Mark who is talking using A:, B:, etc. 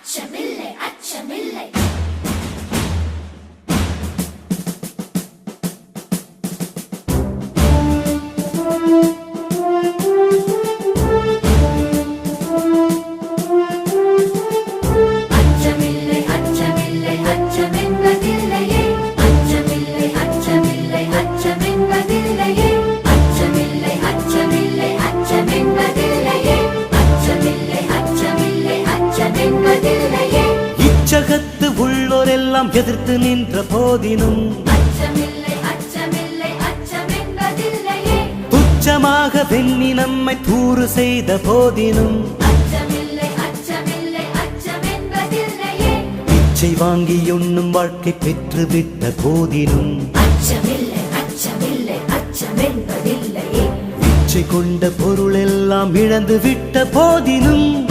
A: அச்சமில்லை அச்சமில்லை. அச்சமில்லை அச்சமில்லை அச்சமென்பதில்லையே. அச்சமில்லை அச்சமில்லை அச்சமென்பதில்லையே. அச்சமில்லை அச்சமில்லை அச்சமென்பதில்லையே. அச்சமில்லை அச்சமில்லை அச்சமென்பதில்லையே.
B: இச்சகத்து உள்ளோரெல்லாம் எதிர்த்து நின்ற போதினும்
A: அச்சமில்லை அச்சமில்லை அச்சமென்பதில்லையே.
B: துச்சமாக வெண்ணி நம்மை தூறு செய்த போதினும்
A: அச்சமில்லை அச்சமில்லை அச்சமென்பதில்லையே.
B: பிச்சை வாங்கி உண்ணும் வாழ்க்கை பெற்றுவிட்ட போதினும்
A: அச்சமில்லை அச்சமில்லை அச்சமென்பதில்லையே.
B: இச்சை கொண்ட பொருளெல்லாம் இழந்து விட்ட போதினும்